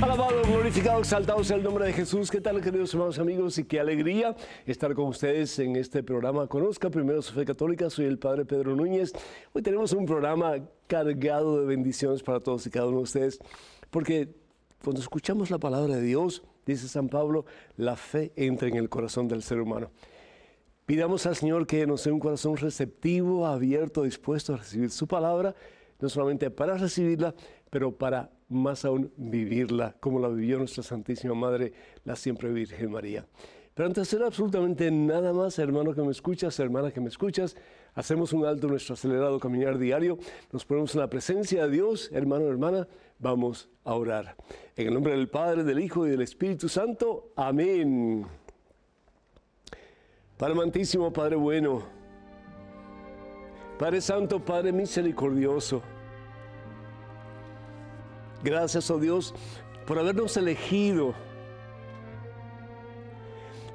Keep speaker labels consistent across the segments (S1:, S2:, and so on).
S1: Alabado, glorificado, exaltado sea el nombre de Jesús. ¿Qué tal, queridos hermanos, amigos? Y qué alegría estar con ustedes en este programa. Conozca primero su fe católica. Soy el Padre Pedro Núñez. Hoy tenemos un programa cargado de bendiciones para todos y cada uno de ustedes, porque cuando escuchamos la palabra de Dios, dice San Pablo, la fe entra en el corazón del ser humano. Pidamos al Señor que nos dé un corazón receptivo, abierto, dispuesto a recibir su palabra, no solamente para recibirla, pero para más aún vivirla, como la vivió nuestra Santísima Madre, la siempre Virgen María. Pero antes de hacer absolutamente nada más, hermano que me escuchas, hermana que me escuchas, hacemos un alto en nuestro acelerado caminar diario, nos ponemos en la presencia de Dios, hermano, hermana, vamos a orar. En el nombre del Padre, del Hijo y del Espíritu Santo, amén. Padre amantísimo, Padre bueno, Padre santo, Padre misericordioso, gracias, oh Dios, por habernos elegido,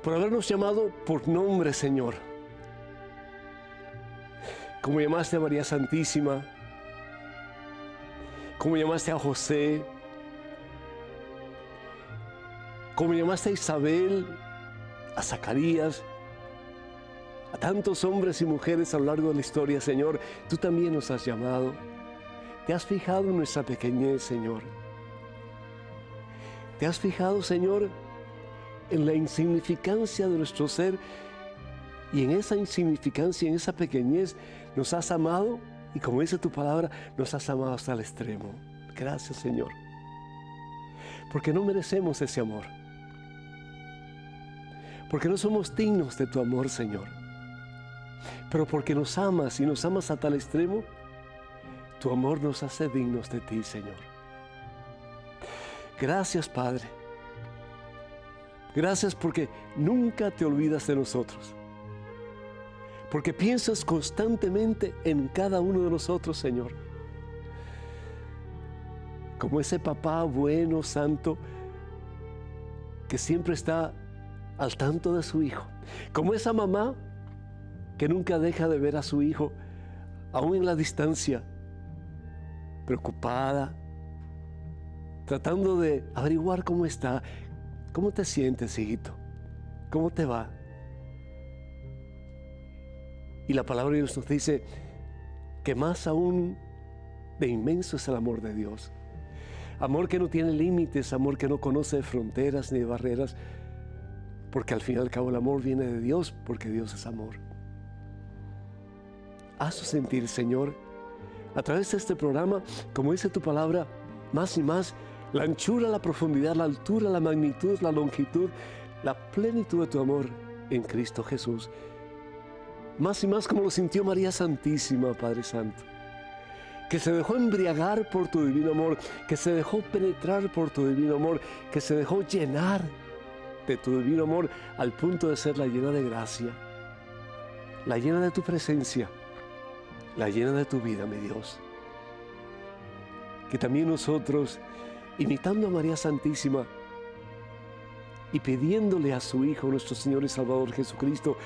S1: por habernos llamado por nombre, Señor. Como llamaste a María Santísima, como llamaste a José, como llamaste a Isabel, a Zacarías, a tantos hombres y mujeres a lo largo de la historia, Señor, tú también nos has llamado. Te has fijado en nuestra pequeñez, Señor. Te has fijado, Señor, en la insignificancia de nuestro ser, y en esa insignificancia, en esa pequeñez, nos has amado, y como dice tu palabra, nos has amado hasta el extremo. Gracias, Señor, porque no merecemos ese amor, porque no somos dignos de tu amor, Señor, pero porque nos amas y nos amas a tal extremo, tu amor nos hace dignos de ti, Señor. Gracias, Padre. Gracias porque nunca te olvidas de nosotros, porque piensas constantemente en cada uno de nosotros, Señor. Como ese papá bueno, santo, que siempre está al tanto de su hijo. Como esa mamá que nunca deja de ver a su hijo, aún en la distancia, preocupada, tratando de averiguar cómo está. ¿Cómo te sientes, hijito? ¿Cómo te va? Y la palabra de Dios nos dice que más aún de inmenso es el amor de Dios. Amor que no tiene límites, amor que no conoce fronteras ni barreras, porque al fin y al cabo el amor viene de Dios, porque Dios es amor. Hazlo sentir, Señor, a través de este programa, como dice tu palabra, más y más, la anchura, la profundidad, la altura, la magnitud, la longitud, la plenitud de tu amor en Cristo Jesús. Más y más como lo sintió María Santísima, Padre Santo, que se dejó embriagar por tu divino amor, que se dejó penetrar por tu divino amor, que se dejó llenar de tu divino amor al punto de ser la llena de gracia, la llena de tu presencia, la llena de tu vida, mi Dios. Que también nosotros, imitando a María Santísima y pidiéndole a su Hijo, nuestro Señor y Salvador Jesucristo,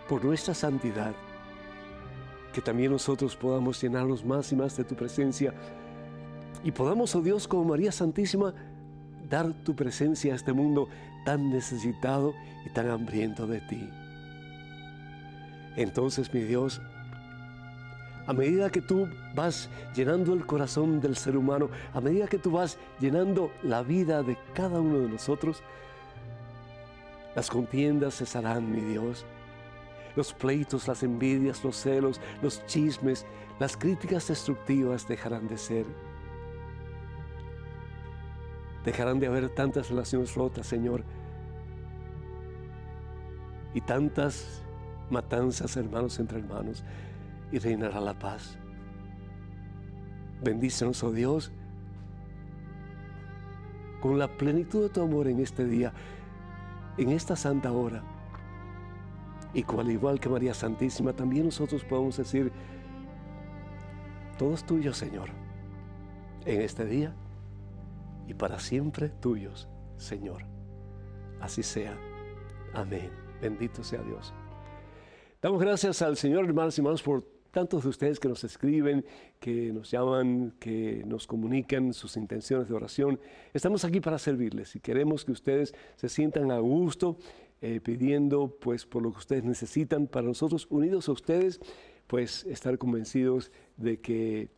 S1: por nuestra santidad, que también nosotros podamos llenarnos más y más de tu presencia y podamos, oh Dios, como María Santísima, dar tu presencia a este mundo tan necesitado y tan hambriento de ti. Entonces, mi Dios, a medida que tú vas llenando el corazón del ser humano, a medida que tú vas llenando la vida de cada uno de nosotros, las contiendas cesarán, mi Dios. Los pleitos, las envidias, los celos, los chismes, las críticas destructivas dejarán de ser. Dejarán de haber tantas relaciones rotas, Señor, y tantas matanzas, hermanos entre hermanos, y reinará la paz. Bendícenos, oh Dios, con la plenitud de tu amor en este día, en esta santa hora, y al igual que María Santísima, también nosotros podemos decir: todo es tuyo, Señor, en este día y para siempre tuyos, Señor. Así sea. Amén. Bendito sea Dios. Damos gracias al Señor, hermanos y hermanos, por tantos de ustedes que nos escriben, que nos llaman, que nos comunican sus intenciones de oración. Estamos aquí para servirles y queremos que ustedes se sientan a gusto pidiendo pues por lo que ustedes necesitan. Para nosotros, unidos a ustedes, pues estar convencidos de que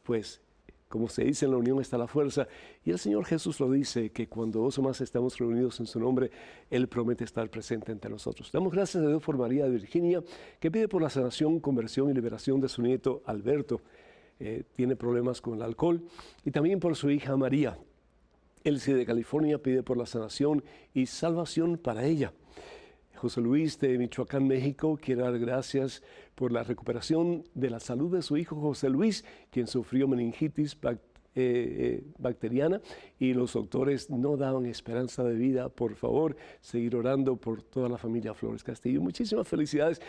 S1: pues como se dice, en la unión está la fuerza. Y el Señor Jesús lo dice, que cuando dos o más estamos reunidos en su nombre, Él promete estar presente entre nosotros. Damos gracias a Dios por María de Virginia, que pide por la sanación, conversión y liberación de su nieto Alberto. Tiene problemas con el alcohol. Y también por su hija María. Elsie de California pide por la sanación y salvación para ella. José Luis de Michoacán, México, quiere dar gracias por la recuperación de la salud de su hijo José Luis, quien sufrió meningitis bacteriana y los doctores no daban esperanza de vida. Por favor, seguir orando por toda la familia Flores Castillo. Muchísimas felicidades.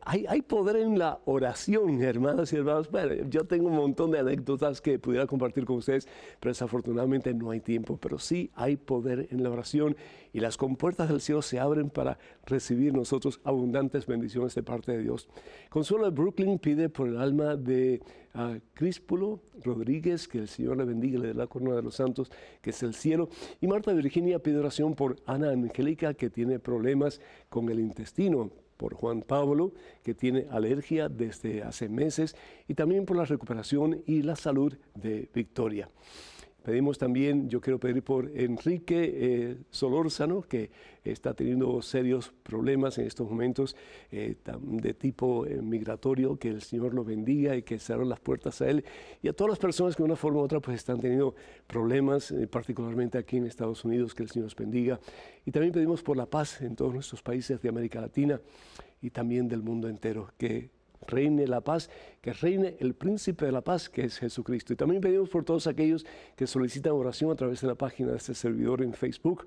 S1: Hay poder en la oración, hermanas y hermanos. Bueno, yo tengo un montón de anécdotas que pudiera compartir con ustedes, pero desafortunadamente no hay tiempo. Pero sí hay poder en la oración y las compuertas del cielo se abren para recibir nosotros abundantes bendiciones de parte de Dios. Consuelo de Brooklyn pide por el alma de Críspulo Rodríguez, que el Señor le bendiga y le dé la corona de los santos, que es el cielo. Y Marta de Virginia pide oración por Ana Angélica, que tiene problemas con el intestino, por Juan Pablo, que tiene alergia desde hace meses, y también por la recuperación y la salud de Victoria. Pedimos también, yo quiero pedir por Enrique Solórzano, que está teniendo serios problemas en estos momentos de tipo migratorio, que el Señor lo bendiga y que se abran las puertas a él y a todas las personas que de una forma u otra pues están teniendo problemas, particularmente aquí en Estados Unidos, que el Señor los bendiga. Y también pedimos por la paz en todos nuestros países de América Latina y también del mundo entero, que reine la paz, que reine el príncipe de la paz, que es Jesucristo. Y también pedimos por todos aquellos que solicitan oración a través de la página de este servidor en Facebook.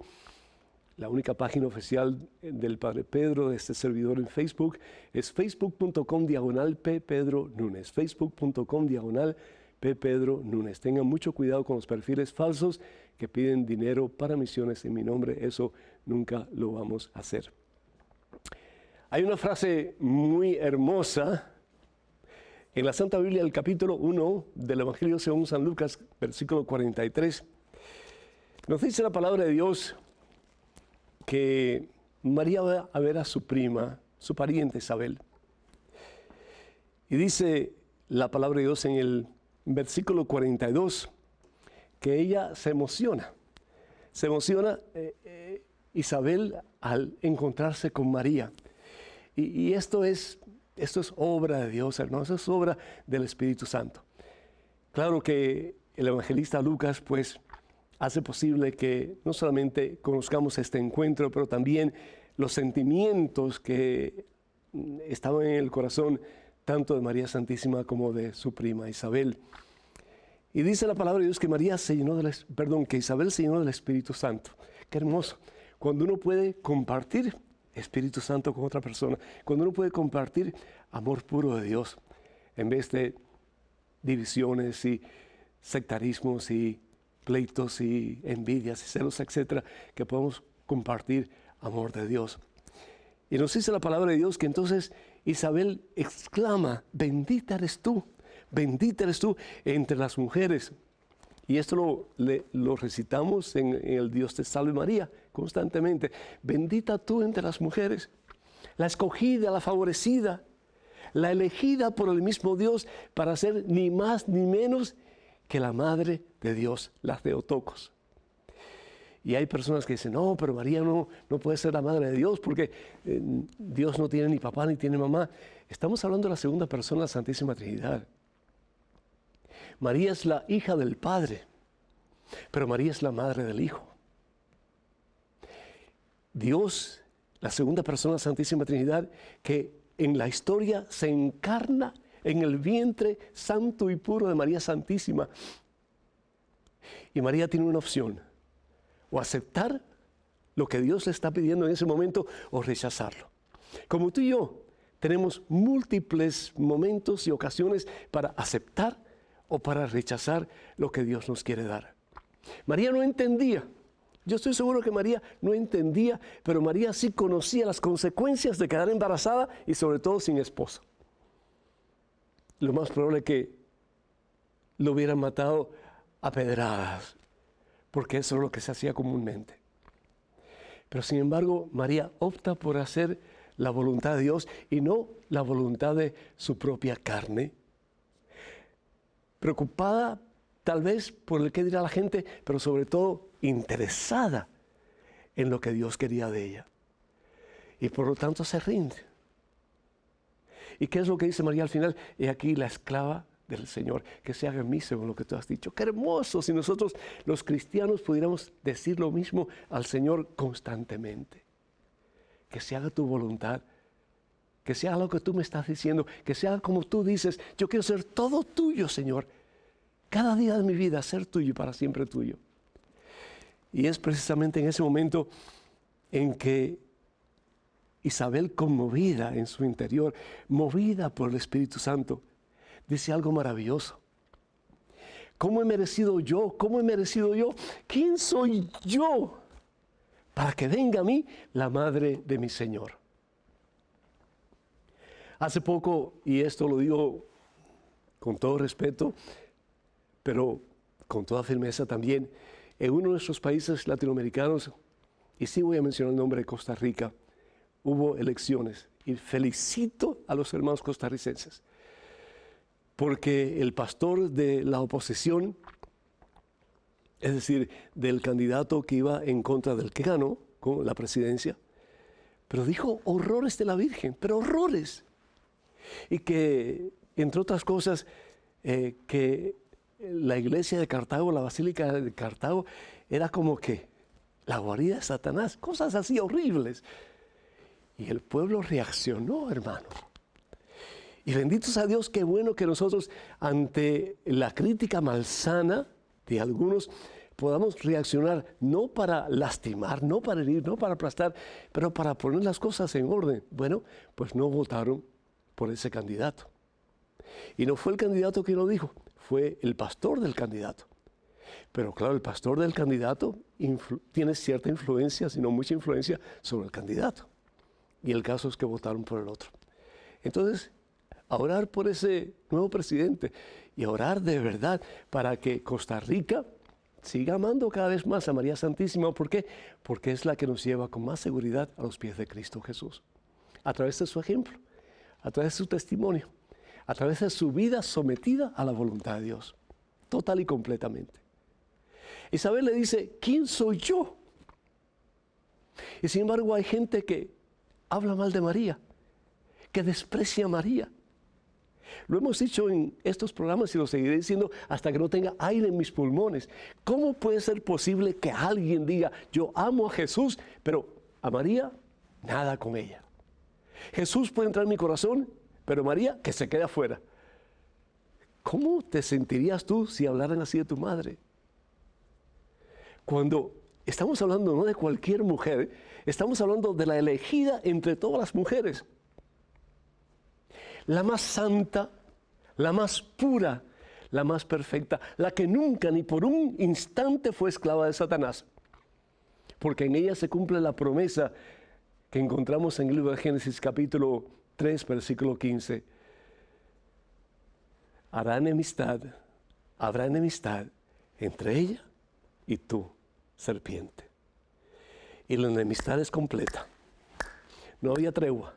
S1: La única página oficial del Padre Pedro de este servidor en Facebook es facebook.com/ppedronunes, facebook.com/ppedronunes. Tengan mucho cuidado con los perfiles falsos que piden dinero para misiones en mi nombre. Eso nunca lo vamos a hacer. Hay una frase muy hermosa en la Santa Biblia, el capítulo 1 del Evangelio según San Lucas, versículo 43. Nos dice la palabra de Dios que María va a ver a su prima, su pariente Isabel. Y dice la palabra de Dios en el versículo 42 que ella se emociona. Se emociona Isabel al encontrarse con María. Y esto es obra de Dios, hermanos, es obra del Espíritu Santo. Claro que el evangelista Lucas, pues, hace posible que no solamente conozcamos este encuentro, pero también los sentimientos que estaban en el corazón tanto de María Santísima como de su prima Isabel. Y dice la palabra de Dios que que Isabel se llenó del Espíritu Santo. Qué hermoso. Cuando uno puede compartir Espíritu Santo con otra persona, cuando uno puede compartir amor puro de Dios, en vez de divisiones y sectarismos y pleitos y envidias y celos, etcétera, que podemos compartir amor de Dios. Y nos dice la palabra de Dios que entonces Isabel exclama: bendita eres tú entre las mujeres. Y esto lo recitamos en el Dios te salve María constantemente. Bendita tú entre las mujeres, la escogida, la favorecida, la elegida por el mismo Dios para ser ni más ni menos que la madre de Dios, la Theotokos. Y hay personas que dicen: no, pero María no puede ser la madre de Dios porque Dios no tiene ni papá ni tiene mamá. Estamos hablando de la segunda persona de la Santísima Trinidad. María es la hija del Padre, pero María es la madre del Hijo. Dios, la segunda persona de la Santísima Trinidad, que en la historia se encarna en el vientre santo y puro de María Santísima. Y María tiene una opción: o aceptar lo que Dios le está pidiendo en ese momento, o rechazarlo. Como tú y yo tenemos múltiples momentos y ocasiones para aceptar o para rechazar lo que Dios nos quiere dar. María no entendía. Yo estoy seguro que María no entendía, pero María sí conocía las consecuencias de quedar embarazada y sobre todo sin esposo. lo más probable es que lo hubieran matado a pedradas, porque eso es lo que se hacía comúnmente. Pero sin embargo, María opta por hacer la voluntad de Dios y no la voluntad de su propia carne. Preocupada tal vez por el que dirá la gente, pero sobre todo interesada en lo que Dios quería de ella. Y por lo tanto se rinde. ¿Y qué es lo que dice María al final? He aquí la esclava del Señor, que se haga en mí según lo que tú has dicho. Qué hermoso si nosotros los cristianos pudiéramos decir lo mismo al Señor constantemente. Que se haga tu voluntad, que se haga lo que tú me estás diciendo, que se haga como tú dices. Yo quiero ser todo tuyo, Señor. Cada día de mi vida ser tuyo y para siempre tuyo. Y es precisamente en ese momento en que Isabel, conmovida en su interior, movida por el Espíritu Santo, dice algo maravilloso. ¿Cómo he merecido yo? ¿Cómo he merecido yo? ¿Quién soy yo para que venga a mí la madre de mi Señor? Hace poco, y esto lo digo con todo respeto, pero con toda firmeza también, en uno de nuestros países latinoamericanos, y sí voy a mencionar el nombre de Costa Rica, hubo elecciones, y felicito a los hermanos costarricenses, porque el pastor de la oposición, es decir, del candidato que iba en contra del que ganó con la presidencia, pero dijo horrores de la Virgen, pero horrores. Y que, entre otras cosas, que la iglesia de Cartago, la basílica de Cartago, era como que la guarida de Satanás, cosas así horribles. Y el pueblo reaccionó, hermanos. Y bendito sea Dios, qué bueno que nosotros, ante la crítica malsana de algunos, podamos reaccionar, no para lastimar, no para herir, no para aplastar, pero para poner las cosas en orden. Bueno, pues no votaron por ese candidato. Y no fue el candidato quien lo dijo, fue el pastor del candidato. Pero claro, el pastor del candidato tiene cierta influencia, si no mucha influencia, sobre el candidato. Y el caso es que votaron por el otro. Entonces, a orar por ese nuevo presidente y a orar de verdad para que Costa Rica siga amando cada vez más a María Santísima. ¿Por qué? Porque es la que nos lleva con más seguridad a los pies de Cristo Jesús. A través de su ejemplo, a través de su testimonio, a través de su vida sometida a la voluntad de Dios, total y completamente. Isabel le dice, ¿quién soy yo? Y sin embargo hay gente que habla mal de María, que desprecia a María. Lo hemos dicho en estos programas y lo seguiré diciendo hasta que no tenga aire en mis pulmones. ¿Cómo puede ser posible que alguien diga, yo amo a Jesús, pero a María, nada con ella? Jesús puede entrar en mi corazón, pero María, que se quede afuera. ¿Cómo te sentirías tú si hablaran así de tu madre? Cuando estamos hablando no de cualquier mujer, estamos hablando de la elegida entre todas las mujeres. La más santa, la más pura, la más perfecta, la que nunca ni por un instante fue esclava de Satanás. Porque en ella se cumple la promesa que encontramos en el libro de Génesis capítulo 3, versículo 15. Habrá enemistad entre ella y tú, serpiente. Y la enemistad es completa. No había tregua.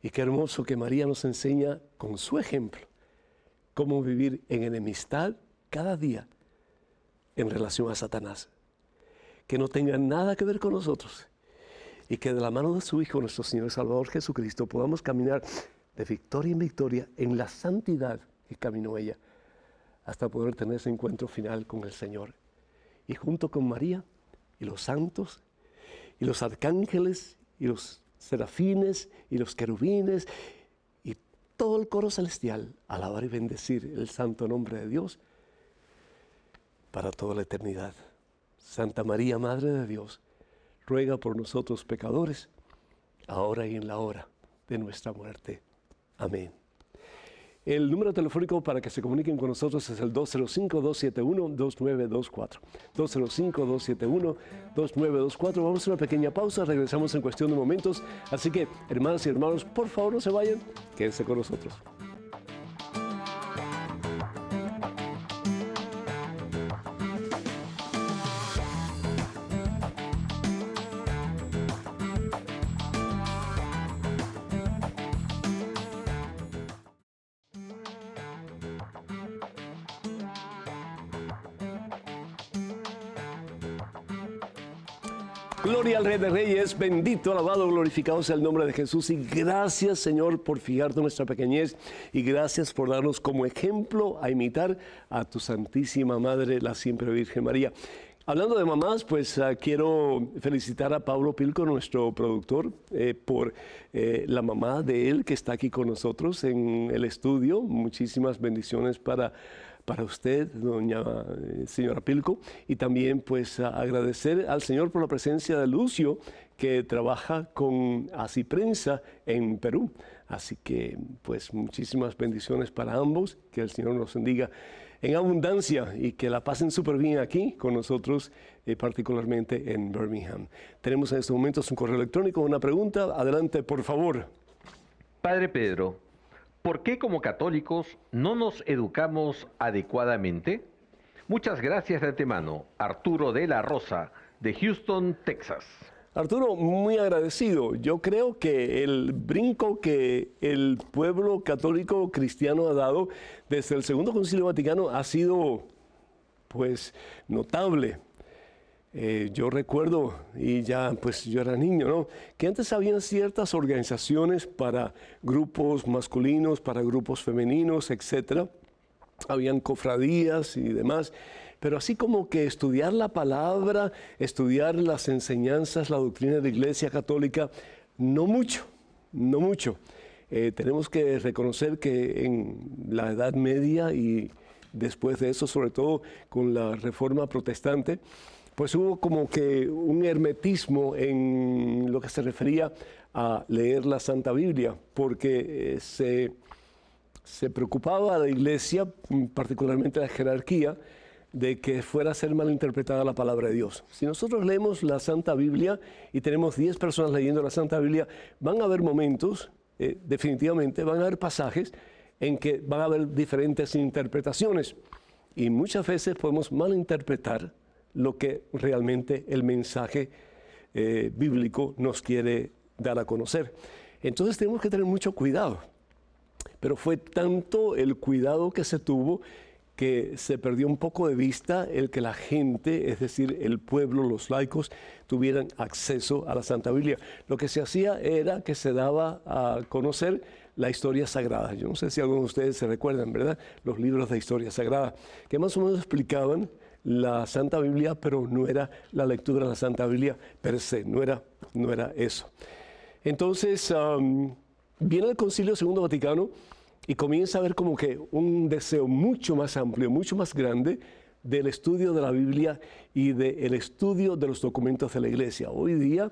S1: Y qué hermoso que María nos enseña con su ejemplo cómo vivir en enemistad cada día en relación a Satanás. Que no tenga nada que ver con nosotros. Y que de la mano de su Hijo, nuestro Señor y Salvador Jesucristo, podamos caminar de victoria en victoria en la santidad que caminó ella, hasta poder tener ese encuentro final con el Señor. Y junto con María y los santos y los arcángeles y los serafines y los querubines y todo el coro celestial, alabar y bendecir el santo nombre de Dios para toda la eternidad. Santa María, Madre de Dios, ruega por nosotros pecadores, ahora y en la hora de nuestra muerte. Amén. El número telefónico para que se comuniquen con nosotros es el 205-271-2924. 205-271-2924. Vamos a hacer una pequeña pausa, regresamos en cuestión de momentos. Así que, hermanas y hermanos, por favor no se vayan, quédense con nosotros. Gloria al Rey de Reyes, bendito, alabado, glorificado sea el nombre de Jesús. Y gracias, Señor, por fijarte en nuestra pequeñez. Y gracias por darnos como ejemplo a imitar a tu Santísima Madre, la siempre Virgen María. Hablando de mamás, pues quiero felicitar a Pablo Pilco, nuestro productor, por la mamá de él que está aquí con nosotros en el estudio. Muchísimas bendiciones para usted, señora Pilco, y también pues agradecer al Señor por la presencia de Lucio, que trabaja con Asiprensa en Perú. Así que pues muchísimas bendiciones para ambos, que el Señor nos bendiga en abundancia y que la pasen súper bien aquí con nosotros, particularmente en Birmingham. Tenemos en estos momentos un correo electrónico, una pregunta. Adelante, por favor.
S2: Padre Pedro, ¿por qué como católicos no nos educamos adecuadamente? Muchas gracias de antemano. Arturo de la Rosa, de Houston, Texas.
S1: Arturo, muy agradecido. Yo creo que el brinco que el pueblo católico cristiano ha dado desde el Segundo Concilio Vaticano ha sido, pues, notable. Yo recuerdo, y ya pues yo era niño, ¿no?, que antes había ciertas organizaciones para grupos masculinos, para grupos femeninos, etcétera. Habían cofradías y demás, pero así como que estudiar la palabra, estudiar las enseñanzas, la doctrina de la Iglesia Católica, no mucho, no mucho. Tenemos que reconocer que en la Edad Media y después de eso, sobre todo con la Reforma Protestante, pues hubo como que un hermetismo en lo que se refería a leer la Santa Biblia, porque se preocupaba a la Iglesia, particularmente la jerarquía, de que fuera a ser malinterpretada la palabra de Dios. Si nosotros leemos la Santa Biblia y tenemos 10 personas leyendo la Santa Biblia, van a haber momentos, definitivamente, van a haber pasajes en que van a haber diferentes interpretaciones. Y muchas veces podemos malinterpretar lo que realmente el mensaje bíblico nos quiere dar a conocer. Entonces tenemos que tener mucho cuidado. Pero fue tanto el cuidado que se tuvo que se perdió un poco de vista el que la gente, es decir, el pueblo, los laicos, tuvieran acceso a la Santa Biblia. Lo que se hacía era que se daba a conocer la historia sagrada. Yo no sé si algunos de ustedes se recuerdan, ¿verdad?, los libros de historia sagrada, que más o menos explicaban la Santa Biblia, pero no era la lectura de la Santa Biblia per se, no era eso. Entonces, viene el Concilio Segundo Vaticano y comienza a haber como que un deseo mucho más amplio, mucho más grande del estudio de la Biblia y del estudio de los documentos de la Iglesia. Hoy día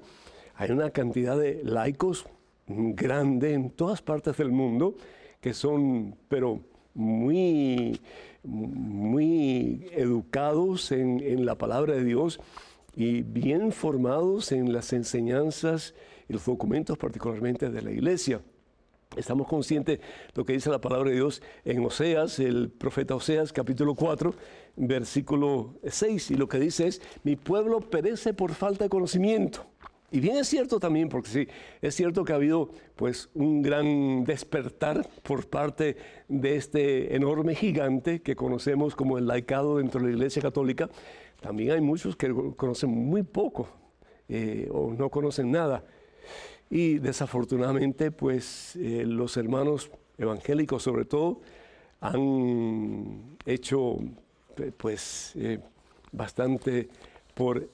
S1: hay una cantidad de laicos grande en todas partes del mundo que son, pero muy educados en la palabra de Dios y bien formados en las enseñanzas y los documentos particularmente de la Iglesia. Estamos conscientes de lo que dice la palabra de Dios en Oseas, el profeta Oseas, capítulo 4, versículo 6, y lo que dice es: mi pueblo perece por falta de conocimiento. Y bien es cierto también, porque sí, es cierto que ha habido pues un gran despertar por parte de este enorme gigante que conocemos como el laicado dentro de la Iglesia Católica. También hay muchos que conocen muy poco o no conocen nada. Y desafortunadamente, pues los hermanos evangélicos, sobre todo, han hecho pues bastante por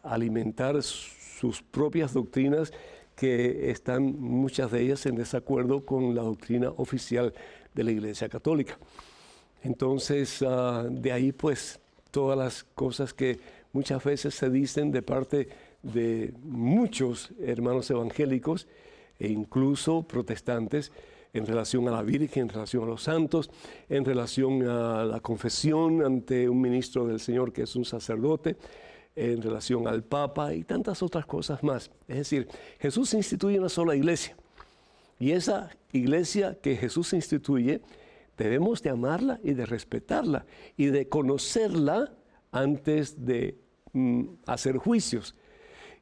S1: alimentar sus propias doctrinas, que están muchas de ellas en desacuerdo con la doctrina oficial de la Iglesia Católica. Entonces, de ahí pues todas las cosas que muchas veces se dicen de parte de muchos hermanos evangélicos e incluso protestantes en relación a la Virgen, en relación a los santos, en relación a la confesión ante un ministro del Señor que es un sacerdote, en relación al Papa y tantas otras cosas más. Es decir, Jesús instituye una sola iglesia y esa iglesia que Jesús instituye debemos de amarla y de respetarla y de conocerla antes de hacer juicios.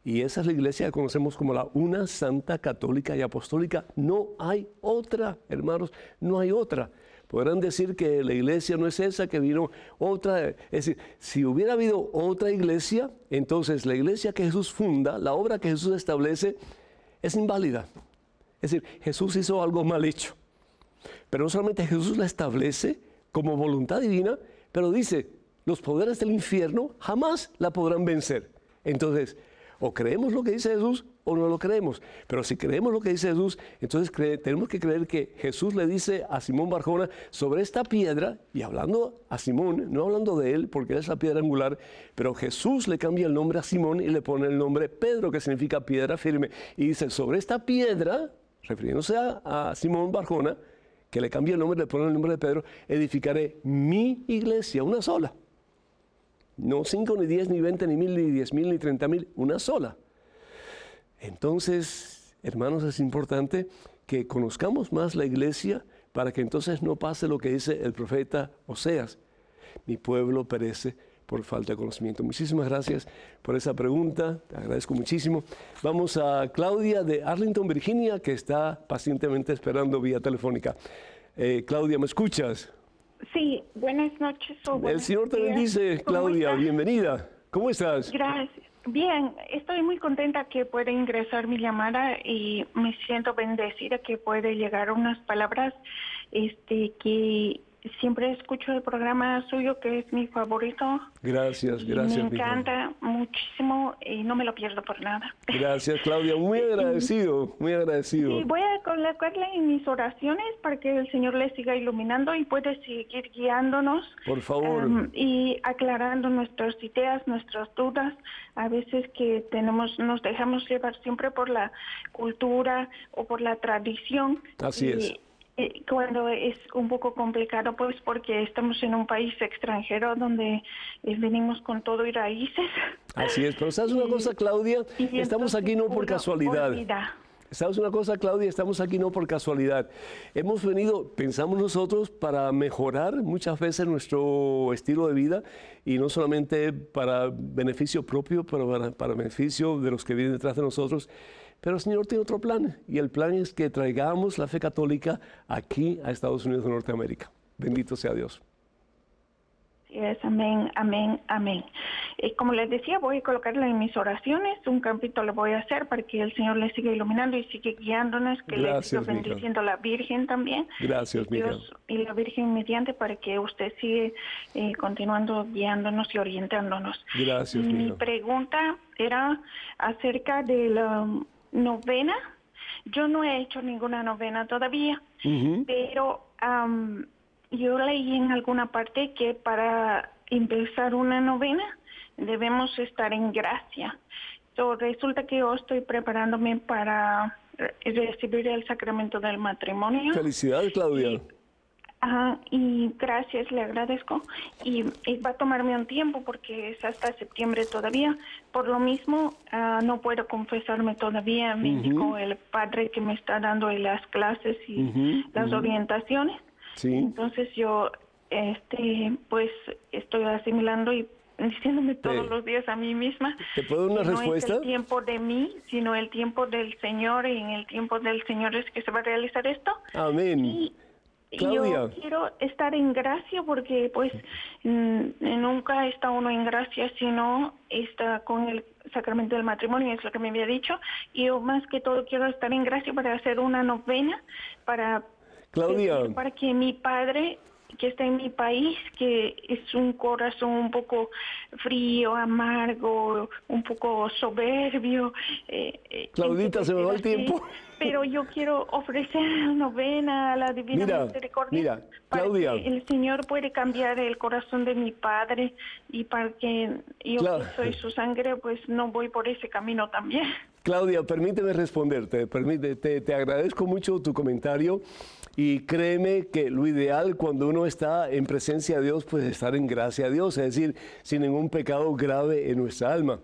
S1: Y esa es la iglesia que conocemos como la una, santa, católica y apostólica. No hay otra, hermanos, no hay otra. Podrán decir que la iglesia no es esa, que vino otra. Es decir, si hubiera habido otra iglesia, entonces la iglesia que Jesús funda, la obra que Jesús establece, es inválida. Es decir, Jesús hizo algo mal hecho. Pero no solamente Jesús la establece como voluntad divina, pero dice, los poderes del infierno jamás la podrán vencer. Entonces, o creemos lo que dice Jesús o no lo creemos. Pero si creemos lo que dice Jesús, entonces tenemos que creer que Jesús le dice a Simón Barjona sobre esta piedra, y hablando a Simón, no hablando de él porque él es la piedra angular, pero Jesús le cambia el nombre a Simón y le pone el nombre Pedro, que significa piedra firme. Y dice, sobre esta piedra, refiriéndose a Simón Barjona, que le cambia el nombre, le pone el nombre de Pedro, edificaré mi iglesia, una sola. No 5, ni 10, ni 20, ni 1000, ni 10,000, ni 30,000, una sola. Entonces, hermanos, es importante que conozcamos más la iglesia para que entonces no pase lo que dice el profeta Oseas. Mi pueblo perece por falta de conocimiento. Muchísimas gracias por esa pregunta, te agradezco muchísimo. Vamos a Claudia de Arlington, Virginia, que está pacientemente esperando vía telefónica. Claudia, ¿me escuchas?
S3: Sí, buenas noches o buenos
S1: El Señor te
S3: días.
S1: bendice, Claudia, bienvenida. ¿Cómo estás?
S3: Gracias. Bien, estoy muy contenta que pueda ingresar mi llamada y me siento bendecida que puede llegar unas palabras que siempre escucho el programa suyo, que es mi favorito.
S1: Gracias,
S3: Y
S1: gracias.
S3: me encanta muchísimo y no me lo pierdo por nada.
S1: Gracias, Claudia, muy agradecido, muy agradecido.
S3: Y voy a colocarle en mis oraciones para que el Señor le siga iluminando y puede seguir guiándonos.
S1: Por favor.
S3: Y aclarando nuestras ideas, nuestras dudas. A veces que nos dejamos llevar siempre por la cultura o por la tradición.
S1: Así es.
S3: Cuando es un poco complicado, pues porque estamos en un país extranjero donde venimos con todo y raíces.
S1: Así es, pero ¿sabes una cosa, Claudia?
S3: Y
S1: Estamos aquí no por casualidad.
S3: olvida.
S1: ¿Sabes una cosa, Claudia? Estamos aquí no por casualidad. Hemos venido, pensamos nosotros, para mejorar muchas veces nuestro estilo de vida y no solamente para beneficio propio, pero para beneficio de los que vienen detrás de nosotros. Pero el Señor tiene otro plan, y el plan es que traigamos la fe católica aquí a Estados Unidos de Norteamérica. Bendito sea Dios.
S3: Sí, es, amén, amén, amén. Como les decía, voy a colocarle en mis oraciones, un campito le voy a hacer para que el Señor le siga iluminando y siga guiándonos, que
S1: Gracias,
S3: le siga bendiciendo a la Virgen también.
S1: Gracias, mija.
S3: Dios y la Virgen mediante para que usted siga continuando guiándonos y orientándonos.
S1: Gracias,
S3: Mi
S1: mija.
S3: pregunta era acerca de la novena. Yo no he hecho ninguna novena todavía, pero yo leí en alguna parte que para empezar una novena debemos estar en gracia. Resulta que yo estoy preparándome para recibir el sacramento del matrimonio.
S1: Felicidades, Claudia.
S3: Y gracias, le agradezco. Y va a tomarme un tiempo porque es hasta septiembre todavía. Por lo mismo, no puedo confesarme todavía. Me dijo el padre que me está dando las clases y las orientaciones.
S1: Sí.
S3: Entonces yo, pues, estoy asimilando y diciéndome todos los días a mí misma.
S1: ¿Te puedo dar una respuesta?
S3: No es el tiempo de mí, sino el tiempo del Señor, y en el tiempo del Señor es que se va a realizar esto.
S1: Amén.
S3: Y
S1: Claudia.
S3: yo quiero estar en gracia porque pues nunca está uno en gracia si no está con el sacramento del matrimonio, es lo que me había dicho. Y yo más que todo quiero estar en gracia para hacer una novena
S1: Claudia.
S3: para que mi padre, que está en mi país, que es un corazón un poco frío, amargo, un poco soberbio.
S1: Claudita, se me va el tiempo.
S3: Pero yo quiero ofrecer la novena a la Divina Misericordia. Para
S1: Claudia.
S3: que el Señor puede cambiar el corazón de mi padre y para que yo que soy su sangre, pues no voy por ese camino también.
S1: Claudia, permíteme responderte. Te agradezco mucho tu comentario. Y créeme que lo ideal cuando uno está en presencia de Dios, pues estar en gracia a Dios, es decir, sin ningún pecado grave en nuestra alma.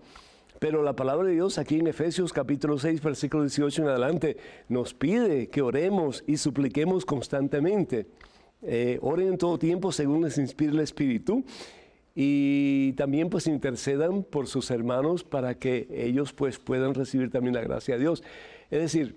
S1: Pero la palabra de Dios aquí en Efesios capítulo 6, versículo 18 en adelante, nos pide que oremos y supliquemos constantemente. Oren en todo tiempo según les inspire el Espíritu. y también pues intercedan por sus hermanos para que ellos pues puedan recibir también la gracia de Dios. Es decir,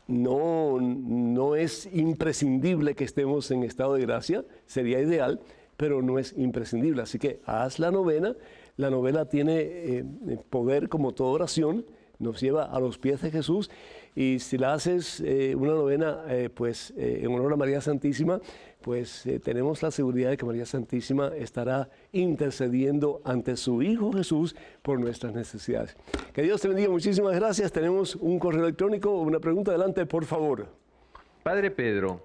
S1: no es imprescindible que estemos en estado de gracia, sería ideal, pero no es imprescindible. Así que haz la novena. La novena tiene poder como toda oración, nos lleva a los pies de Jesús, y si la haces una novena en honor a María Santísima, pues tenemos la seguridad de que María Santísima estará intercediendo ante su Hijo Jesús por nuestras necesidades. Que Dios te bendiga, muchísimas gracias. Tenemos un correo electrónico, una pregunta, adelante, por favor.
S2: Padre Pedro,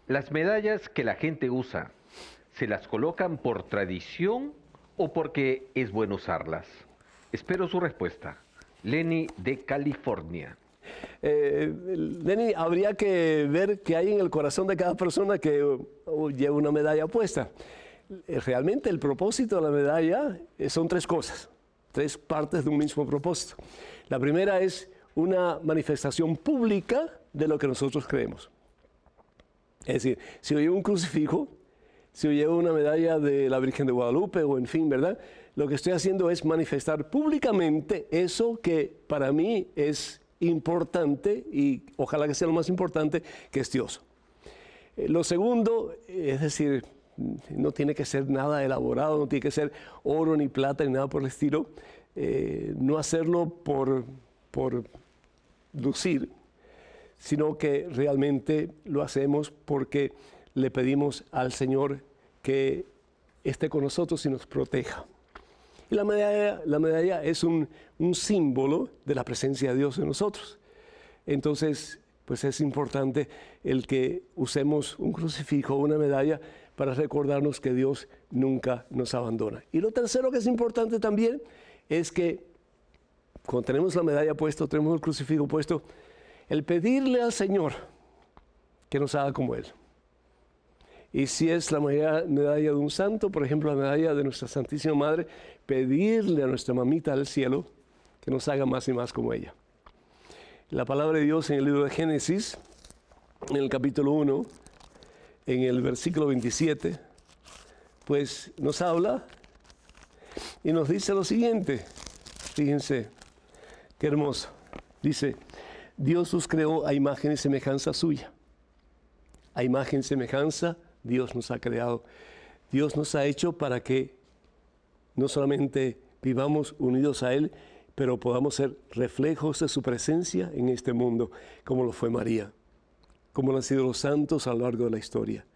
S2: las medallas que la gente usa, ¿se las colocan por tradición o porque es bueno usarlas? Espero su respuesta. Lenny de California.
S1: Lenny, habría que ver qué hay en el corazón de cada persona que lleva una medalla puesta. Realmente el propósito de la medalla son tres cosas, tres partes de un mismo propósito. La primera es una manifestación pública de lo que nosotros creemos. Es decir, si yo llevo un crucifijo, si yo llevo una medalla de la Virgen de Guadalupe o en fin, ¿verdad? Lo que estoy haciendo es manifestar públicamente eso que para mí es importante y ojalá que sea lo más importante, que es Dios. Lo segundo, es decir, no tiene que ser nada elaborado, no tiene que ser oro ni plata ni nada por el estilo. No hacerlo por lucir, sino que realmente lo hacemos porque le pedimos al Señor que esté con nosotros y nos proteja. Y la medalla es un símbolo de la presencia de Dios en nosotros. Entonces, pues es importante el que usemos un crucifijo o una medalla para recordarnos que Dios nunca nos abandona. Y lo tercero que es importante también es que cuando tenemos la medalla puesta, tenemos el crucifijo puesto, el pedirle al Señor que nos haga como Él. Y si es la medalla de un santo, por ejemplo, la medalla de nuestra Santísima Madre, pedirle a nuestra mamita del cielo que nos haga más y más como ella. La palabra de Dios en el libro de Génesis, en el capítulo 1, en el versículo 27, pues nos habla y nos dice lo siguiente. Fíjense, qué hermoso. Dice, Dios os creó a imagen y semejanza suya. A imagen y semejanza Dios nos ha creado. Dios nos ha hecho para que no solamente vivamos unidos a Él, pero podamos ser reflejos de su presencia en este mundo, como lo fue María, como lo han sido los santos a lo largo de la historia.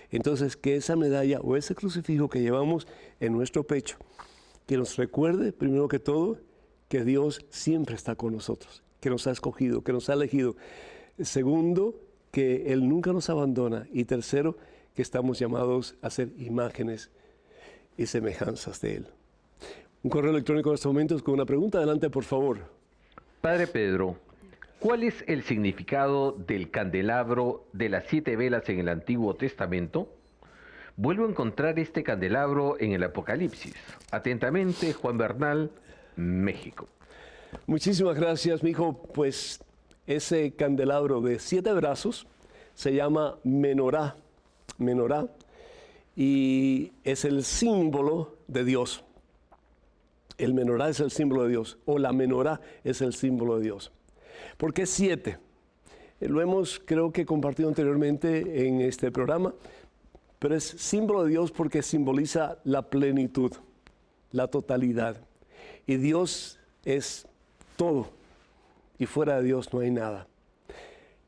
S1: Entonces, que esa medalla o ese crucifijo que llevamos en nuestro pecho, que nos recuerde, primero que todo, que Dios siempre está con nosotros, que nos ha escogido, que nos ha elegido. Segundo, que Él nunca nos abandona. Y tercero, que estamos llamados a ser imágenes y semejanzas de Él. Un correo electrónico en estos momentos con una pregunta. Adelante, por favor.
S2: Padre Pedro, ¿cuál es el significado del candelabro de las 7 velas en el Antiguo Testamento? Vuelvo a encontrar este candelabro en el Apocalipsis. Atentamente, Juan Bernal, México.
S1: Muchísimas gracias, mi hijo. Pues ese candelabro de 7 brazos se llama menorá. Menorá, y es el símbolo de Dios. El menorá es el símbolo de Dios, o la menorá es el símbolo de Dios. ¿Por qué 7? Lo hemos, creo que, compartido anteriormente en este programa, pero es símbolo de Dios porque simboliza la plenitud, la totalidad. Y Dios es todo, y fuera de Dios no hay nada.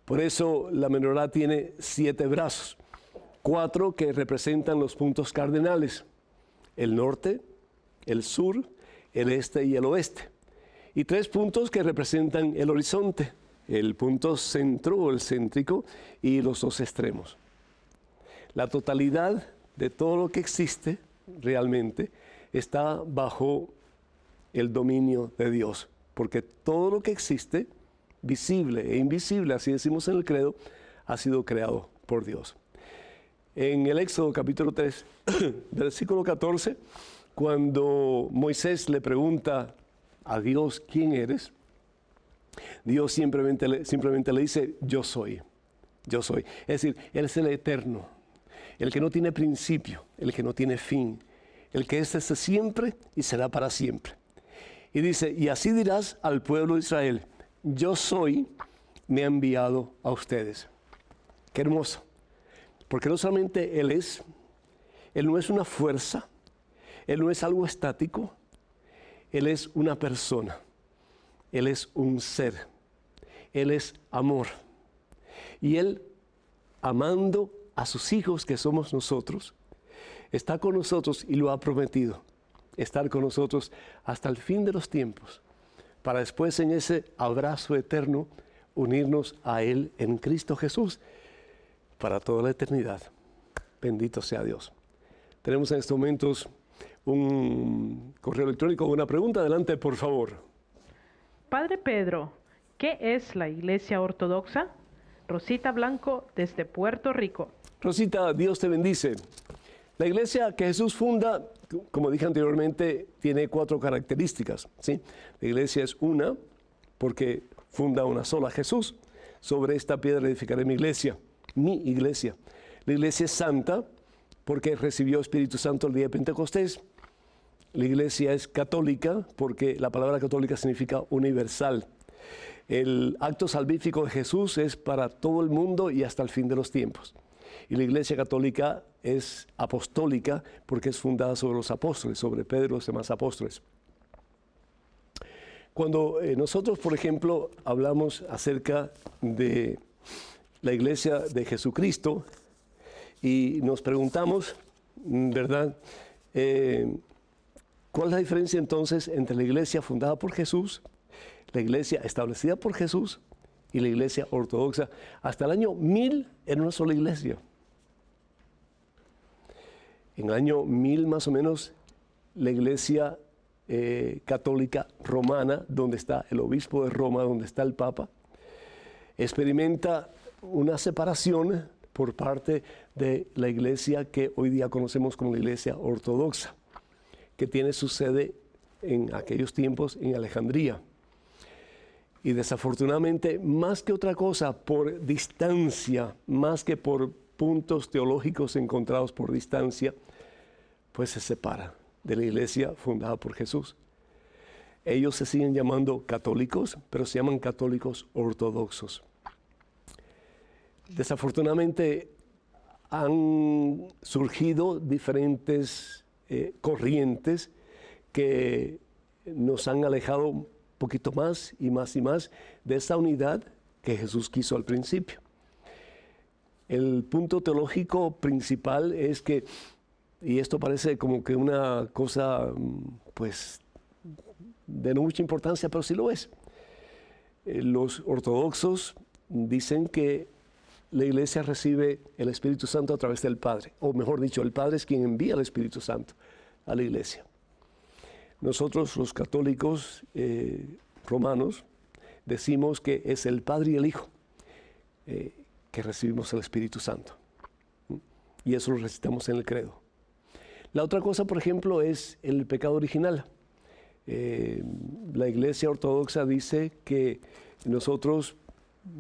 S1: Por eso la menorá tiene 7 brazos. 4 que representan los puntos cardenales, el norte, el sur, el este y el oeste. Y 3 puntos que representan el horizonte, el punto centro o el céntrico y los 2 extremos. La totalidad de todo lo que existe realmente está bajo el dominio de Dios, porque todo lo que existe, visible e invisible, así decimos en el credo, ha sido creado por Dios. En el Éxodo capítulo 3, versículo 14, cuando Moisés le pregunta a Dios, ¿quién eres? Dios simplemente le dice, yo soy, yo soy. Es decir, Él es el eterno, el que no tiene principio, el que no tiene fin, el que es desde siempre y será para siempre. Y dice, y así dirás al pueblo de Israel, yo soy, me ha enviado a ustedes. Qué hermoso, porque no solamente Él no es una fuerza, Él no es algo estático, Él es una persona, Él es un ser, Él es amor. Y Él, amando a sus hijos que somos nosotros, está con nosotros y lo ha prometido, estar con nosotros hasta el fin de los tiempos, para después en ese abrazo eterno unirnos a Él en Cristo Jesús para toda la eternidad. Bendito sea Dios. Tenemos en estos momentos un correo electrónico, una pregunta. Adelante, por favor.
S4: Padre Pedro, ¿qué es la Iglesia Ortodoxa? Rosita Blanco, desde Puerto Rico.
S1: Rosita, Dios te bendice. La iglesia que Jesús funda, como dije anteriormente, tiene 4 características, ¿sí? La iglesia es una, porque funda una sola Jesús. Sobre esta piedra edificaré mi iglesia. La iglesia es santa, porque recibió Espíritu Santo el día de Pentecostés. La iglesia es católica, porque la palabra católica significa universal. El acto salvífico de Jesús es para todo el mundo y hasta el fin de los tiempos. Y la iglesia católica es apostólica porque es fundada sobre los apóstoles, sobre Pedro y los demás apóstoles. Cuando nosotros, por ejemplo, hablamos acerca de la iglesia de Jesucristo y nos preguntamos, ¿verdad? ¿Cuál es la diferencia entonces entre la iglesia fundada por Jesús, la iglesia establecida por Jesús y la iglesia ortodoxa? Hasta el año 1000 era una sola iglesia. En el año 1000 más o menos, la iglesia católica romana, donde está el obispo de Roma, donde está el Papa, experimenta una separación por parte de la iglesia que hoy día conocemos como la iglesia ortodoxa, que tiene su sede en aquellos tiempos en Alejandría. Y desafortunadamente, más que otra cosa, por distancia, más que por puntos teológicos encontrados por distancia, pues se separa de la iglesia fundada por Jesús. Ellos se siguen llamando católicos, pero se llaman católicos ortodoxos. Desafortunadamente han surgido diferentes corrientes que nos han alejado un poquito más y más de esa unidad que Jesús quiso al principio. El punto teológico principal es que, y esto parece como que una cosa pues de no mucha importancia, pero sí lo es. Los ortodoxos dicen que la iglesia recibe el Espíritu Santo a través del Padre, o mejor dicho, el Padre es quien envía el Espíritu Santo a la iglesia. Nosotros los católicos romanos decimos que es el Padre y el Hijo que recibimos el Espíritu Santo. Y eso lo recitamos en el credo. La otra cosa, por ejemplo, es el pecado original. La iglesia ortodoxa dice que nosotros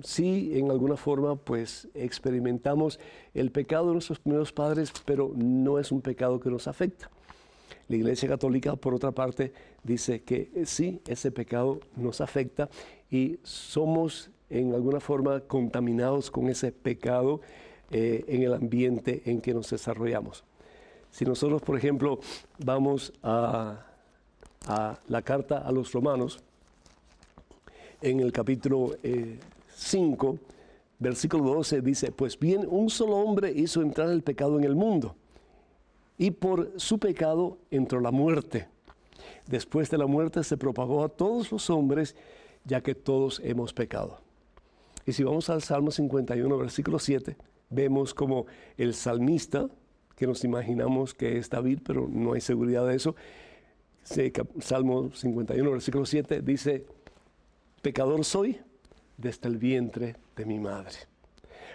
S1: sí, en alguna forma, pues experimentamos el pecado de nuestros primeros padres, pero no es un pecado que nos afecta. La Iglesia Católica, por otra parte, dice que sí, ese pecado nos afecta y somos en alguna forma contaminados con ese pecado en el ambiente en que nos desarrollamos. Si nosotros, por ejemplo, vamos a la carta a los romanos, en el capítulo 5, versículo 12, dice, pues bien, un solo hombre hizo entrar el pecado en el mundo, y por su pecado entró la muerte. Después de la muerte se propagó a todos los hombres, ya que todos hemos pecado. Y si vamos al Salmo 51, versículo 7, vemos como el salmista, que nos imaginamos que es David, pero no hay seguridad de eso, Salmo 51, versículo 7, dice, pecador soy desde el vientre de mi madre.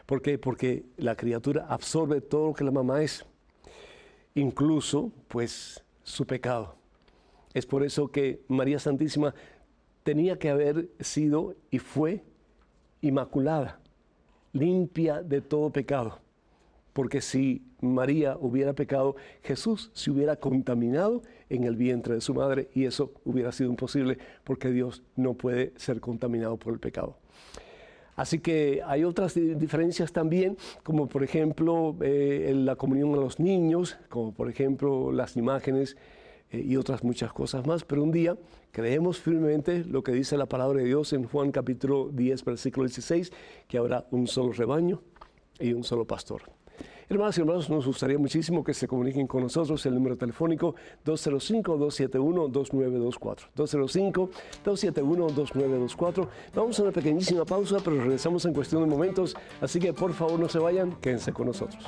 S1: ¿Por qué? Porque la criatura absorbe todo lo que la mamá es, incluso pues su pecado. Es por eso que María Santísima tenía que haber sido y fue inmaculada, limpia de todo pecado, porque si María hubiera pecado, Jesús se hubiera contaminado en el vientre de su madre y eso hubiera sido imposible porque Dios no puede ser contaminado por el pecado. Así que hay otras diferencias también, como por ejemplo en la comunión a los niños, como por ejemplo las imágenes y otras muchas cosas más. Pero un día creemos firmemente lo que dice la palabra de Dios en Juan capítulo 10, versículo 16, que habrá un solo rebaño y un solo pastor. Hermanas y hermanos, nos gustaría muchísimo que se comuniquen con nosotros. El número telefónico 205-271-2924. 205-271-2924. Vamos a una pequeñísima pausa, pero regresamos en cuestión de momentos. Así que por favor no se vayan, quédense con nosotros.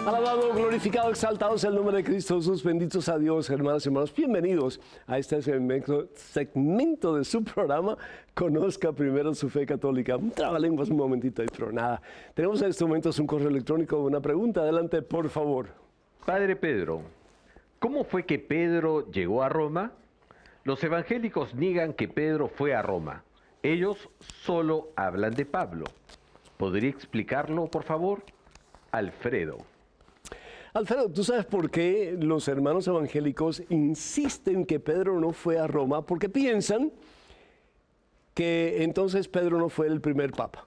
S1: Alabado, glorificado, exaltado sea el nombre de Cristo Jesús. Benditos a Dios, hermanas y hermanos. Bienvenidos a este segmento de su programa, Conozca Primero su Fe Católica. Un trabalenguas un momentito ahí, pero nada. Tenemos en estos momentos un correo electrónico, una pregunta. Adelante, por favor.
S2: Padre Pedro, ¿cómo fue que Pedro llegó a Roma? Los evangélicos niegan que Pedro fue a Roma. Ellos solo hablan de Pablo. ¿Podría explicarlo, por favor? Alfredo.
S1: Alfredo, ¿tú sabes por qué los hermanos evangélicos insisten que Pedro no fue a Roma? Porque piensan que entonces Pedro no fue el primer papa,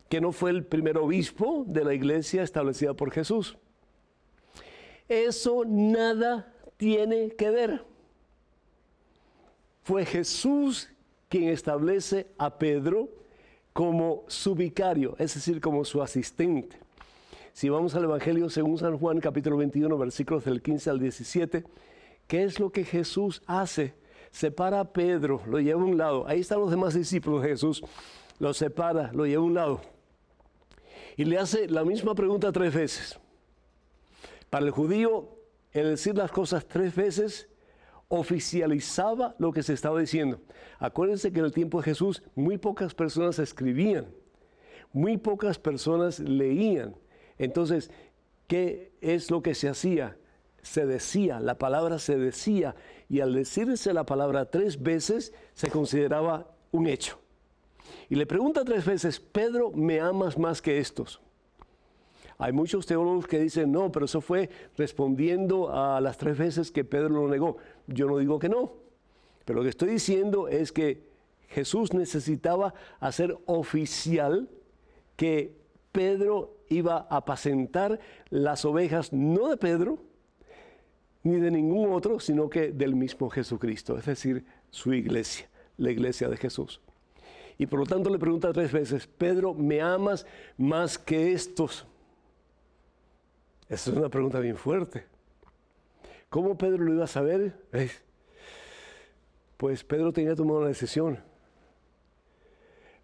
S1: que no fue el primer obispo de la iglesia establecida por Jesús. Eso nada tiene que ver. Fue Jesús quien establece a Pedro como su vicario, es decir, como su asistente. Si vamos al Evangelio según San Juan, capítulo 21, versículos del 15 al 17, ¿qué es lo que Jesús hace? Separa a Pedro, lo lleva a un lado. Ahí están los demás discípulos de Jesús. Lo separa, lo lleva a un lado. Y le hace la misma pregunta 3 veces. Para el judío, el decir las cosas 3 veces oficializaba lo que se estaba diciendo. Acuérdense que en el tiempo de Jesús muy pocas personas escribían, muy pocas personas leían. Entonces, ¿qué es lo que se hacía? Se decía, la palabra se decía, y al decirse la palabra 3 veces, se consideraba un hecho. Y le pregunta 3 veces, Pedro, ¿me amas más que estos? Hay muchos teólogos que dicen, no, pero eso fue respondiendo a las 3 veces que Pedro lo negó. Yo no digo que no, pero lo que estoy diciendo es que Jesús necesitaba hacer oficial que Pedro iba a apacentar las ovejas no de Pedro, ni de ningún otro, sino que del mismo Jesucristo, es decir, su iglesia, la iglesia de Jesús. Y por lo tanto le pregunta 3 veces, Pedro, ¿me amas más que estos? Esa es una pregunta bien fuerte. ¿Cómo Pedro lo iba a saber? Pues Pedro tenía que tomar una decisión,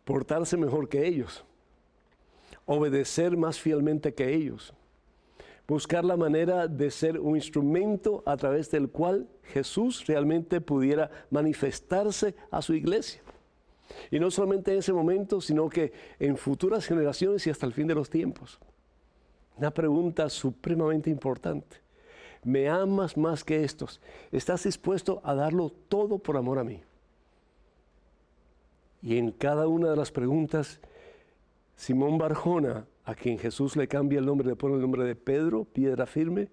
S1: portarse mejor que ellos, obedecer más fielmente que ellos, buscar la manera de ser un instrumento a través del cual Jesús realmente pudiera manifestarse a su iglesia. Y no solamente en ese momento, sino que en futuras generaciones y hasta el fin de los tiempos. Una pregunta supremamente importante. ¿Me amas más que estos? ¿Estás dispuesto a darlo todo por amor a mí? Y en cada una de las preguntas, Simón Barjona, a quien Jesús le cambia el nombre, le pone el nombre de Pedro, piedra firme,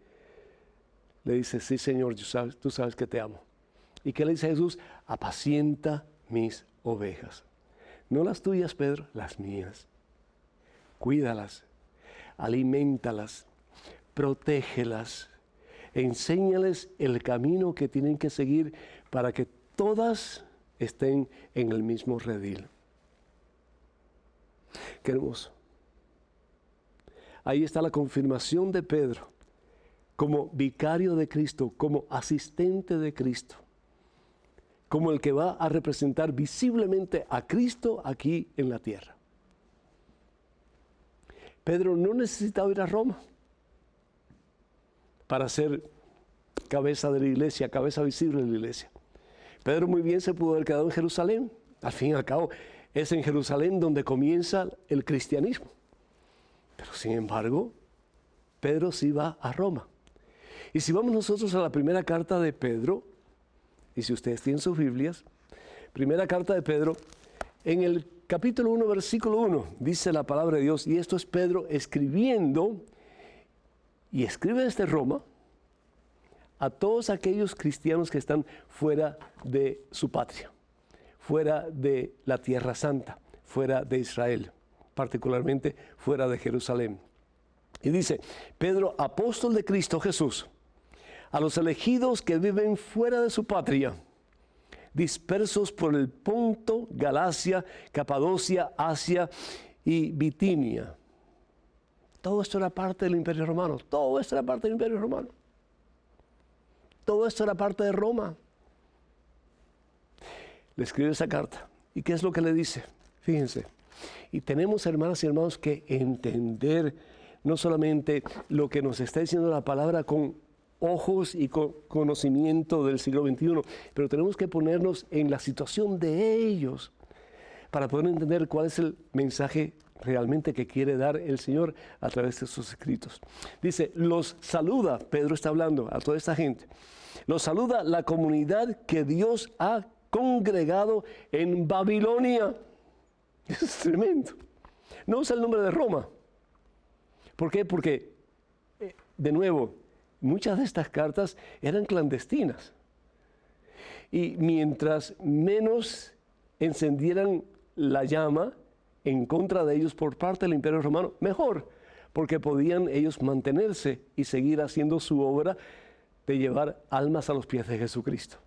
S1: le dice, sí Señor, tú sabes que te amo. ¿Y qué le dice Jesús? Apacienta mis ovejas. No las tuyas, Pedro, las mías. Cuídalas, aliméntalas, protégelas, enséñales el camino que tienen que seguir para que todas estén en el mismo redil. Qué hermoso. Ahí está la confirmación de Pedro como vicario de Cristo, como asistente de Cristo, como el que va a representar visiblemente a Cristo aquí en la tierra. Pedro no necesitaba ir a Roma para ser cabeza de la iglesia, cabeza visible de la iglesia. Pedro muy bien se pudo haber quedado en Jerusalén. Al fin y al cabo, es en Jerusalén donde comienza el cristianismo. Pero sin embargo, Pedro sí va a Roma. Y si vamos nosotros a la primera carta de Pedro, y si ustedes tienen sus Biblias, primera carta de Pedro, en el capítulo 1, versículo 1, dice la palabra de Dios, y esto es Pedro escribiendo, y escribe desde Roma, a todos aquellos cristianos que están fuera de su patria, fuera de la Tierra Santa, fuera de Israel, particularmente fuera de Jerusalén. Y dice, Pedro, apóstol de Cristo Jesús, a los elegidos que viven fuera de su patria, dispersos por el Ponto, Galacia, Capadocia, Asia y Bitinia. Todo esto era parte del Imperio Romano, todo esto era parte del Imperio Romano. Todo esto era parte de Roma. Le escribe esa carta. ¿Y qué es lo que le dice? Fíjense. Y tenemos, hermanas y hermanos, que entender no solamente lo que nos está diciendo la palabra con ojos y con conocimiento del siglo XXI, pero tenemos que ponernos en la situación de ellos para poder entender cuál es el mensaje realmente que quiere dar el Señor a través de sus escritos. Dice, los saluda, Pedro está hablando a toda esta gente, los saluda la comunidad que Dios ha congregado en Babilonia. Eso es tremendo. No usa el nombre de Roma. ¿Por qué? Porque, de nuevo, muchas de estas cartas eran clandestinas. Y mientras menos encendieran la llama en contra de ellos por parte del Imperio Romano, mejor, porque podían ellos mantenerse y seguir haciendo su obra de llevar almas a los pies de Jesucristo.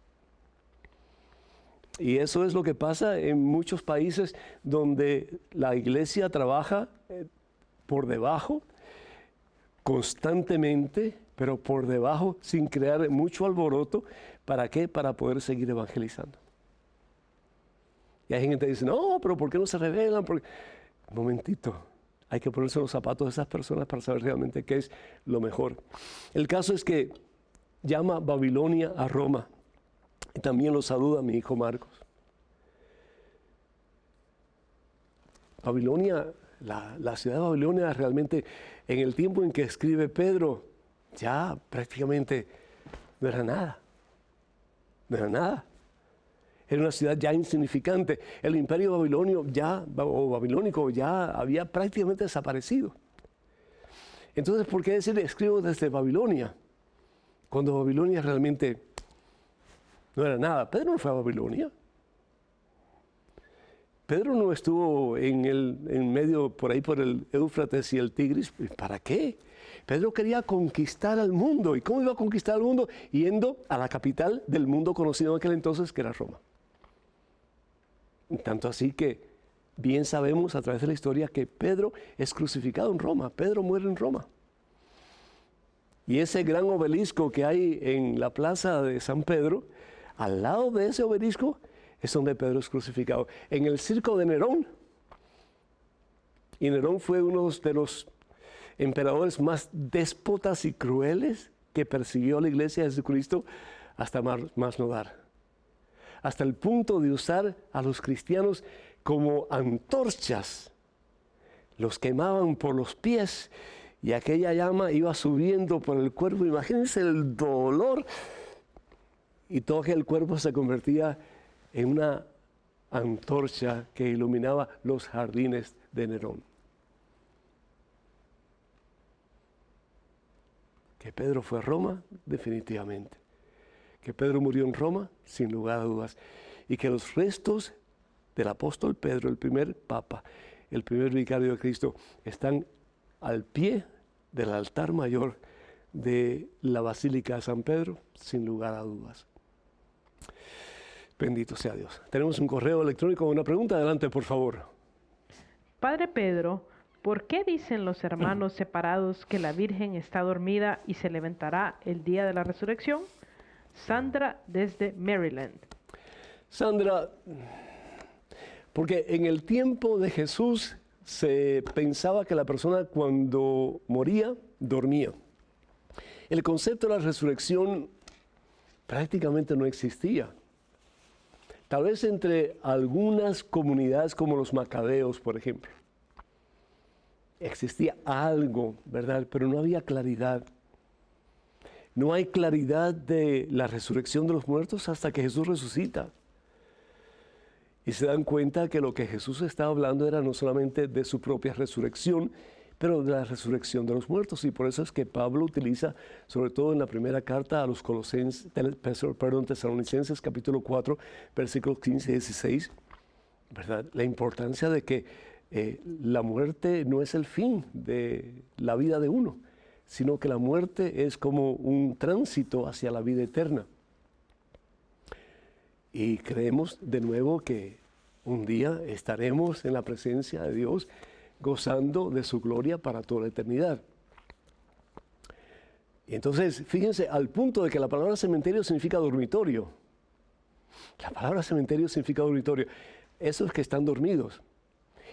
S1: Y eso es lo que pasa en muchos países donde la iglesia trabaja por debajo, constantemente, pero por debajo, sin crear mucho alboroto. ¿Para qué? Para poder seguir evangelizando. Y hay gente que dice, no, pero ¿por qué no se rebelan? Un momentito, hay que ponerse los zapatos de esas personas para saber realmente qué es lo mejor. El caso es que llama Babilonia a Roma. Y también lo saluda mi hijo Marcos. Babilonia, la ciudad de Babilonia realmente, en el tiempo en que escribe Pedro, ya prácticamente no era nada. No era nada. Era una ciudad ya insignificante. El imperio babilónico ya había prácticamente desaparecido. Entonces, ¿por qué decir escribo desde Babilonia? Cuando Babilonia realmente no era nada. Pedro no fue a Babilonia. Pedro no estuvo en medio, por ahí por el Éufrates y el Tigris. ¿Para qué? Pedro quería conquistar al mundo. ¿Y cómo iba a conquistar al mundo? Yendo a la capital del mundo conocido en aquel entonces, que era Roma. Tanto así que bien sabemos a través de la historia que Pedro es crucificado en Roma. Pedro muere en Roma. Y ese gran obelisco que hay en la plaza de San Pedro, al lado de ese obelisco es donde Pedro es crucificado. En el circo de Nerón. Y Nerón fue uno de los emperadores más déspotas y crueles que persiguió a la iglesia de Jesucristo hasta más no dar. Hasta el punto de usar a los cristianos como antorchas. Los quemaban por los pies y aquella llama iba subiendo por el cuerpo. Imagínense el dolor. Y todo aquel cuerpo se convertía en una antorcha que iluminaba los jardines de Nerón. Que Pedro fue a Roma, definitivamente. Que Pedro murió en Roma, sin lugar a dudas. Y que los restos del apóstol Pedro, el primer papa, el primer vicario de Cristo, están al pie del altar mayor de la Basílica de San Pedro, sin lugar a dudas. Bendito sea Dios. Tenemos un correo electrónico con una pregunta. Adelante, por favor.
S4: Padre Pedro, ¿por qué dicen los hermanos separados que la Virgen está dormida y se levantará el día de la resurrección? Sandra, desde Maryland.
S1: Sandra, porque en el tiempo de Jesús se pensaba que la persona cuando moría, dormía. El concepto de la resurrección prácticamente no existía. Tal vez entre algunas comunidades como los macabeos, por ejemplo, existía algo, ¿verdad? Pero no había claridad. No hay claridad de la resurrección de los muertos hasta que Jesús resucita. Y se dan cuenta que lo que Jesús estaba hablando era no solamente de su propia resurrección, pero de la resurrección de los muertos. Y por eso es que Pablo utiliza, sobre todo en la primera carta a los Tesalonicenses, capítulo 4, versículos 15 y 16, ¿verdad? La importancia de que la muerte no es el fin de la vida de uno, sino que la muerte es como un tránsito hacia la vida eterna. Y creemos de nuevo que un día estaremos en la presencia de Dios gozando de su gloria para toda la eternidad. Y entonces, fíjense, al punto de que la palabra cementerio significa dormitorio. La palabra cementerio significa dormitorio. Esos que están dormidos.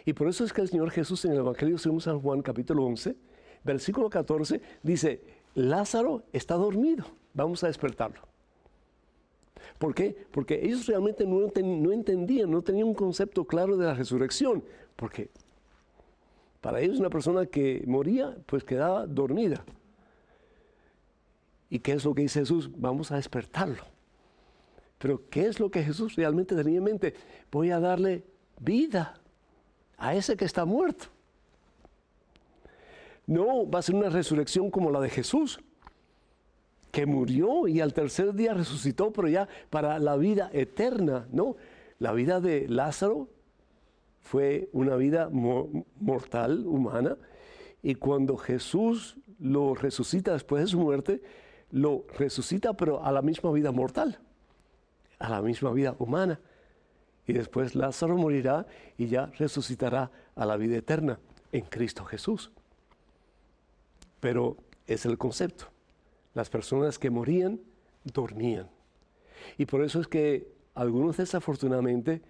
S1: Y por eso es que el Señor Jesús en el Evangelio según San Juan, capítulo 11, versículo 14, dice, Lázaro está dormido, vamos a despertarlo. ¿Por qué? Porque ellos realmente no entendían, no tenían un concepto claro de la resurrección. Porque para ellos una persona que moría, pues quedaba dormida. ¿Y qué es lo que dice Jesús? Vamos a despertarlo. Pero ¿qué es lo que Jesús realmente tenía en mente? Voy a darle vida a ese que está muerto. No va a ser una resurrección como la de Jesús, que murió y al tercer día resucitó, pero ya para la vida eterna, ¿no? La vida de Lázaro fue una vida mortal, humana, y cuando Jesús lo resucita después de su muerte, lo resucita, pero a la misma vida mortal, a la misma vida humana. Y después Lázaro morirá y ya resucitará a la vida eterna en Cristo Jesús. Pero es el concepto. Las personas que morían, dormían. Y por eso es que algunos desafortunadamente,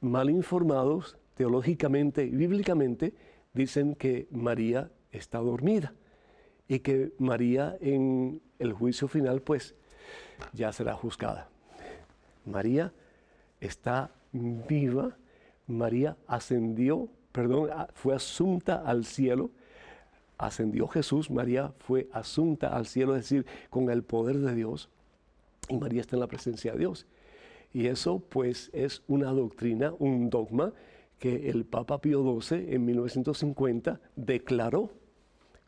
S1: mal informados teológicamente y bíblicamente, dicen que María está dormida y que María en el juicio final pues ya será juzgada. María está viva, María fue asunta al cielo. Ascendió Jesús, María fue asunta al cielo, es decir, con el poder de Dios, y María está en la presencia de Dios. Y eso pues es una doctrina, un dogma que el Papa Pío XII en 1950 declaró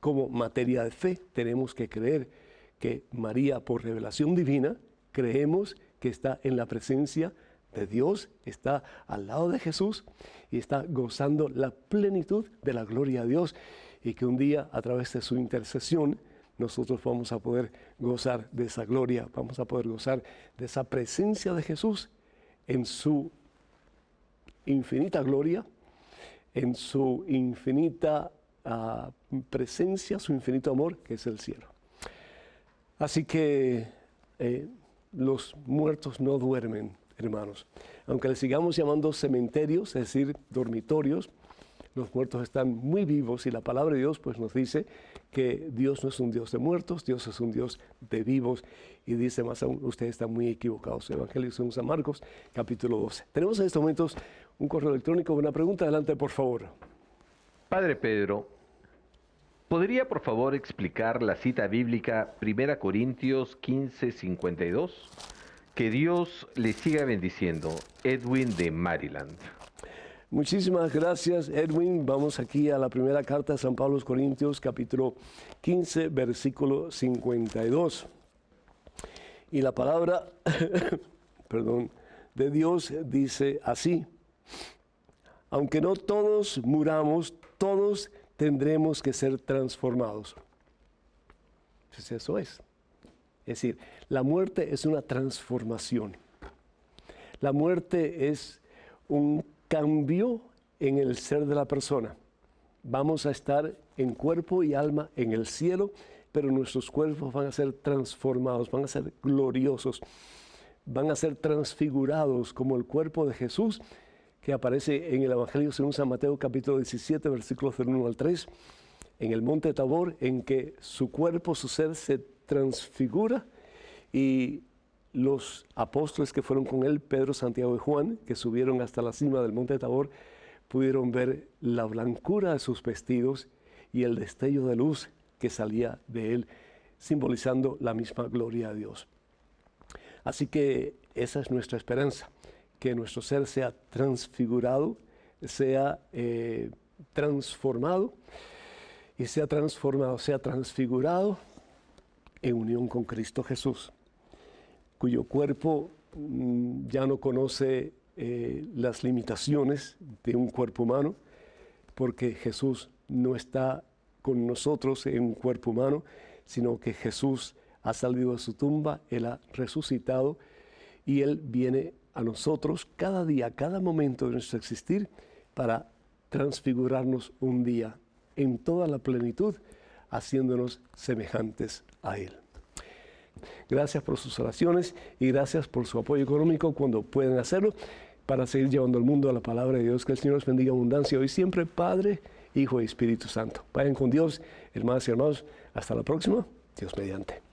S1: como materia de fe. Tenemos que creer que María, por revelación divina, creemos que está en la presencia de Dios, está al lado de Jesús y está gozando la plenitud de la gloria de Dios. Y que un día, a través de su intercesión, nosotros vamos a poder gozar de esa gloria, vamos a poder gozar de esa presencia de Jesús en su infinita gloria, en su infinita presencia, su infinito amor, que es el cielo. Así que los muertos no duermen, hermanos. Aunque les sigamos llamando cementerios, es decir, dormitorios, los muertos están muy vivos y la palabra de Dios pues nos dice que Dios no es un Dios de muertos, Dios es un Dios de vivos. Y dice más aún, ustedes están muy equivocados. Evangelio según San Marcos, capítulo 12. Tenemos en estos momentos un correo electrónico, una pregunta. Adelante, por favor.
S2: Padre Pedro, ¿podría por favor explicar la cita bíblica 1 Corintios 15:52? Que Dios le siga bendiciendo. Edwin de Maryland.
S1: Muchísimas gracias, Edwin. Vamos aquí a la primera carta de San Pablo a los Corintios, capítulo 15, versículo 52. Y la palabra, de Dios dice así: aunque no todos muramos, todos tendremos que ser transformados. Pues eso es. Es decir, la muerte es una transformación. La muerte es un cambio en el ser de la persona. Vamos a estar en cuerpo y alma en el cielo, pero nuestros cuerpos van a ser transformados, van a ser gloriosos, van a ser transfigurados como el cuerpo de Jesús, que aparece en el Evangelio según San Mateo, capítulo 17, versículos del 1 al 3, en el monte Tabor, en que su cuerpo, su ser se transfigura y los apóstoles que fueron con él, Pedro, Santiago y Juan, que subieron hasta la cima del monte Tabor, pudieron ver la blancura de sus vestidos y el destello de luz que salía de él, simbolizando la misma gloria de Dios. Así que esa es nuestra esperanza, que nuestro ser sea transfigurado, sea transformado y sea transfigurado en unión con Cristo Jesús, cuyo cuerpo ya no conoce las limitaciones de un cuerpo humano, porque Jesús no está con nosotros en un cuerpo humano, sino que Jesús ha salido de su tumba, Él ha resucitado y Él viene a nosotros cada día, cada momento de nuestro existir para transfigurarnos un día en toda la plenitud, haciéndonos semejantes a Él. Gracias por sus oraciones y gracias por su apoyo económico cuando pueden hacerlo para seguir llevando al mundo a la palabra de Dios. Que el Señor los bendiga en abundancia hoy siempre, Padre, Hijo y Espíritu Santo. Vayan con Dios, hermanas y hermanos. Hasta la próxima. Dios mediante.